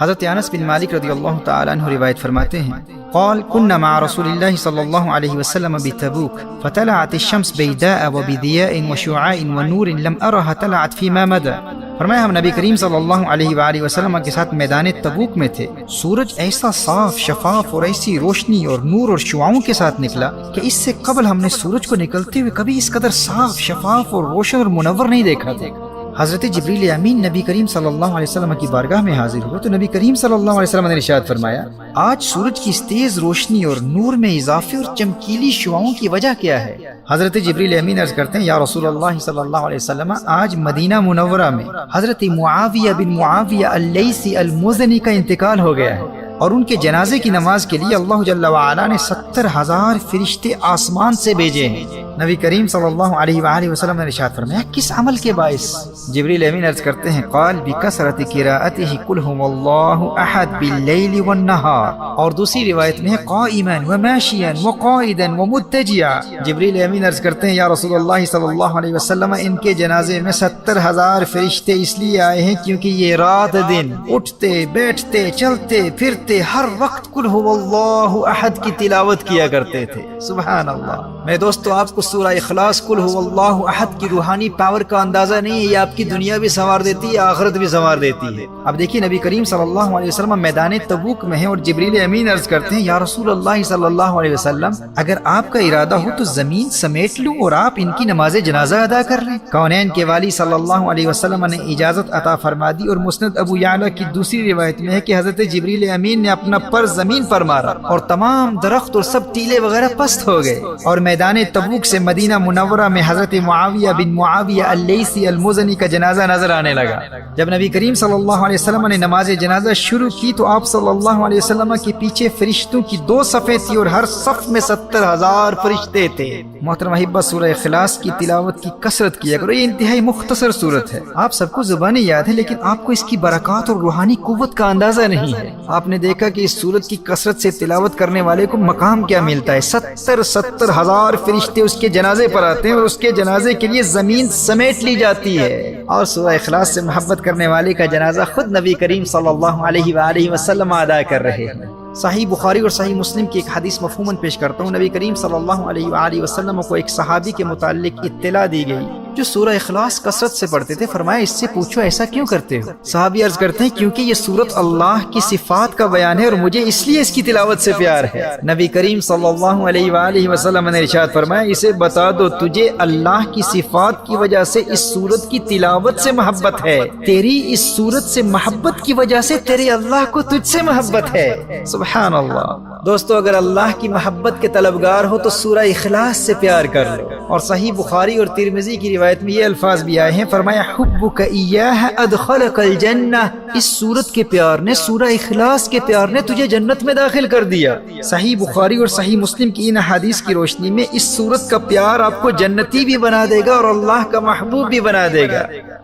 حضرت انس بن مالک رضی اللہ تعالی عنہ روایت فرماتے ہیں قال كنا مع رسول الله صلى الله عليه وسلم بتبوك فطلعت الشمس بيداء وبضياء وشعاع ونور لم أرها طلعت فيما مدى. فرمایا ہم نبی کریم صلی اللہ علیہ وآلہ وسلم کے ساتھ میدان تبوک میں تھے، سورج ایسا صاف شفاف اور ایسی روشنی اور نور اور شعاؤں کے ساتھ نکلا کہ اس سے قبل ہم نے سورج کو نکلتے ہوئے کبھی اس قدر صاف شفاف اور روشن اور منور نہیں دیکھا تھا۔ حضرت جبریل امین نبی کریم صلی اللہ علیہ وسلم کی بارگاہ میں حاضر ہوئے تو نبی کریم صلی اللہ علیہ وسلم نے ارشاد فرمایا آج سورج کی اس تیز روشنی اور نور میں اضافے اور چمکیلی شعاؤں کی وجہ کیا ہے؟ حضرت جبریل امین عرض کرتے ہیں یا رسول اللہ صلی اللہ علیہ وسلم آج مدینہ منورہ میں حضرت معاویہ بن معاویہ اللیثی المزنی کا انتقال ہو گیا ہے اور ان کے جنازے کی نماز کے لیے اللہ جل وعلا نے 70,000 فرشتے آسمان سے بھیجے ہیں۔ نبی کریم صلی اللہ علیہ وآلہ وسلم نے ارشاد فرمایا کس عمل کے باعث؟ جبریل امین عرض کرتے ہیں قال بکثرت قراءته قل هو اللہ احد باللیل والنہار، اور دوسری روایت میں ہے قائما وماشیا وقائدا ومتجعا۔ جبریل امین عرض کرتے ہیں یا رسول اللہ صلی اللہ علیہ وسلم ان کے جنازے میں 70,000 فرشتے اس لیے آئے ہیں کیونکہ یہ رات دن اٹھتے بیٹھتے چلتے پھرتے ہر وقت قل هو اللہ احد کی تلاوت کیا کرتے تھے۔ سبحان اللہ۔ میں دوستو آپ کو سورہ اخلاص قل هو اللہ احد کی روحانی پاور کا اندازہ نہیں ہے، یہ آپ کی دنیا بھی سنوار دیتی ہے آخرت بھی سنوار دیتی ہے۔ اب دیکھیے نبی کریم صلی اللہ علیہ وسلم میدان تبوک میں ہیں اور جبریل امین عرض کرتے ہیں یا رسول اللہ صلی اللہ علیہ وسلم اگر آپ کا ارادہ ہو تو زمین سمیٹ لوں اور آپ ان کی نماز جنازہ ادا کر لیں۔ کونین کے والی صلی اللہ علیہ وسلم نے اجازت عطا فرما دی، اور مسند ابو یعلا کی دوسری روایت میں ہے کہ حضرت جبریل امین نے اپنا پر زمین پر مارا اور تمام درخت اور سب ٹیلے وغیرہ پست ہو گئے، اور میدان تبوک سے مدینہ منورہ میں حضرت معاویہ بن معاویہ اللیثی المزنی کا جنازہ نظر آنے لگا۔ جب نبی کریم صلی اللہ علیہ وسلم نے نماز جنازہ شروع کی تو آپ صلی اللہ علیہ وسلم کے پیچھے فرشتوں کی 2 صفیں تھی اور ہر صف میں 70,000 فرشتے تھے۔ محترم احبہ سورہ اخلاص کی تلاوت کی کثرت کیا کرو، یہ انتہائی مختصر سورت ہے، آپ سب کو زبانی یاد ہے لیکن آپ کو اس کی برکات اور روحانی قوت کا اندازہ نہیں ہے۔ آپ نے دیکھا کہ اس سورت کی کثرت سے تلاوت کرنے والے کو مقام کیا ملتا ہے، 70,000 فرشتے اس کے جنازے پر آتے ہیں اور اس کے جنازے کے لیے زمین سمیٹ لی جاتی ہے، اور سورہ اخلاص سے محبت کرنے والے کا جنازہ خود نبی کریم صلی اللہ علیہ وآلہ وسلم ادا کر رہے ہیں۔ صحیح بخاری اور صحیح مسلم کی ایک حدیث مفہوماً پیش کرتا ہوں۔ نبی کریم صلی اللہ علیہ وآلہ وسلم کو ایک صحابی کے متعلق اطلاع دی گئی جو سورہ اخلاص کثرت سے پڑھتے تھے۔ فرمایا اس سے پوچھو ایسا کیوں کرتے ہو؟ صحابی عرض کرتے ہیں کیونکہ یہ سورت اللہ کی صفات کا بیان ہے اور مجھے اس لیے اس کی تلاوت سے پیار ہے۔ نبی کریم صلی اللہ علیہ وآلہ وسلم نے ارشاد فرمایا اسے بتا دو تجھے اللہ کی صفات کی وجہ سے اس سورت کی تلاوت سے محبت ہے، تیری اس سورت سے محبت کی وجہ سے تیرے اللہ کو تجھ سے محبت ہے۔ سبحان اللہ۔ دوستو اگر اللہ کی محبت کے طلبگار ہو تو سورہ اخلاص سے پیار کر لو۔ اور صحیح بخاری اور ترمذی کی روایت میں یہ الفاظ بھی آئے ہیں، فرمایا حبک ایاہ ادخلک الجنہ، اس سورت کے پیار نے، سورہ اخلاص کے پیار نے تجھے جنت میں داخل کر دیا۔ صحیح بخاری اور صحیح مسلم کی ان احادیث کی روشنی میں اس سورت کا پیار آپ کو جنتی بھی بنا دے گا اور اللہ کا محبوب بھی بنا دے گا۔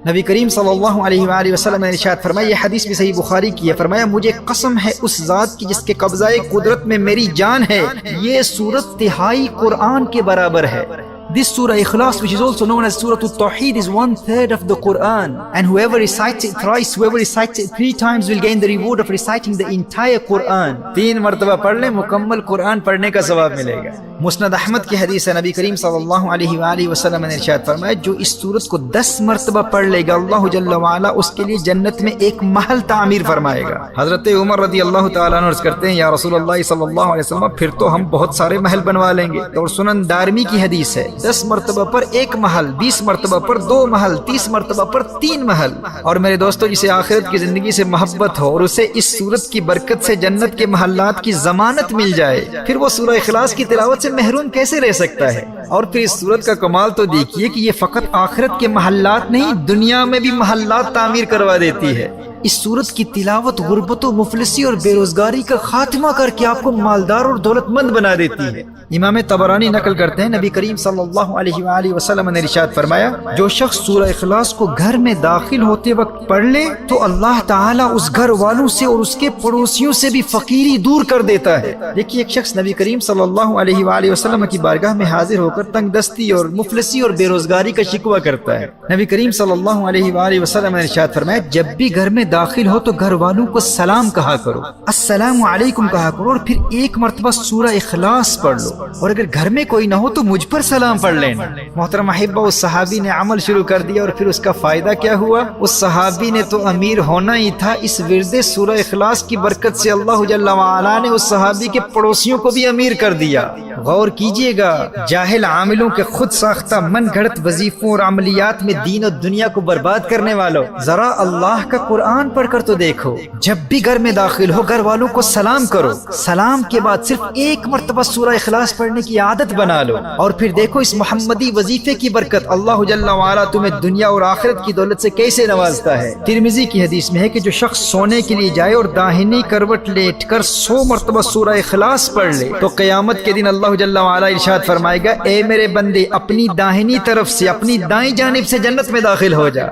نبی کریم صلی اللہ علیہ وآلہ وسلم نے ارشاد فرمایا، یہ حدیث بھی صحیح بخاری کی ہے، فرمایا مجھے قسم ہے اس ذات کی جس کے قبضہ قدرت میں میری جان ہے، یہ سورت تہائی قرآن کے برابر ہے۔ This Surah Ikhlas, which is also known as Surah Al-Tawheed, is 1/3 of the Quran, and whoever recites it thrice, whoever recites it 3 times will gain the reward of reciting the entire Quran. 3 مرتبہ پڑھ لیں مکمل قرآن پڑھنے کا ثواب ملے گا۔ مسند احمد کی حدیث ہے، نبی کریم صلی اللہ علیہ وآلہ وسلم نے ارشاد فرمایا جو اس سورت کو 10 مرتبہ پڑھ لے گا اللہ جل وعلا اس کے لیے جنت میں ایک محل تعمیر فرمائے گا۔ حضرت عمر رضی اللہ تعالیٰ عنہ عرض کرتے ہیں یا رسول اللہ صلی اللہ علیہ وسلم پھر تو ہم بہت سارے محل بنوا لیں گے۔ اور سنن دارمی کی حدیث ہے 10 مرتبہ پر 1 محل، 20 مرتبہ پر 2 محل، 30 مرتبہ پر 3 محل۔ اور میرے دوستو جسے آخرت کی زندگی سے محبت ہو اور اسے اس سورت کی برکت سے جنت کے محلات کی ضمانت مل جائے، پھر وہ سورہ اخلاص کی تلاوت سے محروم کیسے رہ سکتا ہے؟ اور پھر اس سورت کا کمال تو دیکھیے کہ یہ فقط آخرت کے محلات نہیں، دنیا میں بھی محلات تعمیر کروا دیتی ہے۔ اس سورت کی تلاوت غربت و مفلسی اور بے روزگاری کا خاتمہ کر کے آپ کو مالدار اور دولت مند بنا دیتی ہے۔ امام طبرانی نقل کرتے ہیں نبی کریم صلی اللہ علیہ وآلہ وسلم نے ارشاد فرمایا جو شخص سورہ اخلاص کو گھر میں داخل ہوتے وقت پڑھ لے تو اللہ تعالیٰ اس گھر والوں سے اور اس کے پڑوسیوں سے بھی فقیری دور کر دیتا ہے۔ دیکھیے ایک شخص نبی کریم صلی اللہ علیہ وآلہ وسلم کی بارگاہ میں حاضر ہو کر تنگ دستی اور مفلسی اور بے روزگاری کا شکوہ کرتا ہے۔ نبی کریم صلی اللہ علیہ وآلہ وسلم نے ارشاد فرمایا جب بھی گھر میں داخل ہو تو گھر والوں کو سلام کہا کرو، السلام علیکم کہا کرو، اور پھر ایک مرتبہ سورہ اخلاص پڑھ لو، اور اگر گھر میں کوئی نہ ہو تو مجھ پر سلام پڑھ لینا۔ محترم احبہ، اس صحابی نے عمل شروع کر دیا اور پھر اس کا فائدہ کیا ہوا؟ اس صحابی نے تو امیر ہونا ہی تھا، اس ورد سورہ اخلاص کی برکت سے اللہ جل وعلا نے اس صحابی کے پڑوسیوں کو بھی امیر کر دیا۔ غور کیجئے گا، جاہل عاملوں کے خود ساختہ من گھڑت وظیفوں اور عملیات میں دین اور دنیا کو برباد کرنے والوں، ذرا اللہ کا قرآن پڑھ کر تو دیکھو، جب بھی گھر میں داخل ہو گھر والوں کو سلام کرو، سلام کے بعد صرف ایک مرتبہ سورہ اخلاص پڑھنے کی عادت بنا لو، اور پھر دیکھو اس محمدی وظیفے کی برکت اللہ جل وعلا تمہیں دنیا اور آخرت کی دولت سے کیسے نوازتا ہے۔ ترمذی کی حدیث میں ہے کہ جو شخص سونے کے لیے جائے اور داہنی کروٹ لیٹ کر 100 مرتبہ سورہ اخلاص پڑھ لے تو قیامت کے دن اللہ جل وعلا ارشاد فرمائے گا، اے میرے بندے اپنی داہنی طرف سے اپنی دائیں جانب سے جنت میں داخل ہو جا۔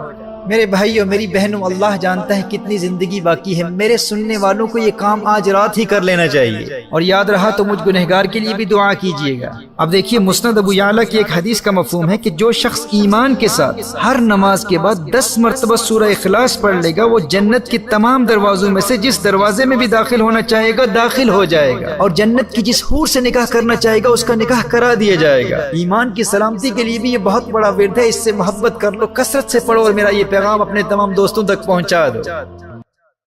میرے بھائیوں، میری بہنوں، اللہ جانتا ہے کتنی زندگی باقی ہے، میرے سننے والوں کو یہ کام آج رات ہی کر لینا چاہیے، اور یاد رہا تو مجھ گنہگار کے لیے بھی دعا کیجیے گا۔ اب دیکھیے، مسند ابو یعلا کی ایک حدیث کا مفہوم ہے کہ جو شخص ایمان کے ساتھ ہر نماز کے بعد 10 مرتبہ سورہ اخلاص پڑھ لے گا، وہ جنت کے تمام دروازوں میں سے جس دروازے میں بھی داخل ہونا چاہے گا داخل ہو جائے گا، اور جنت کی جس حور سے نکاح کرنا چاہے گا اس کا نکاح کرا دیا جائے گا۔ ایمان کی سلامتی کے لیے بھی یہ بہت بڑا ورد ہے، اس سے محبت کر لو، کثرت سے پڑھو، اور میرا یہ پیغام اپنے تمام دوستوں تک پہنچا دو۔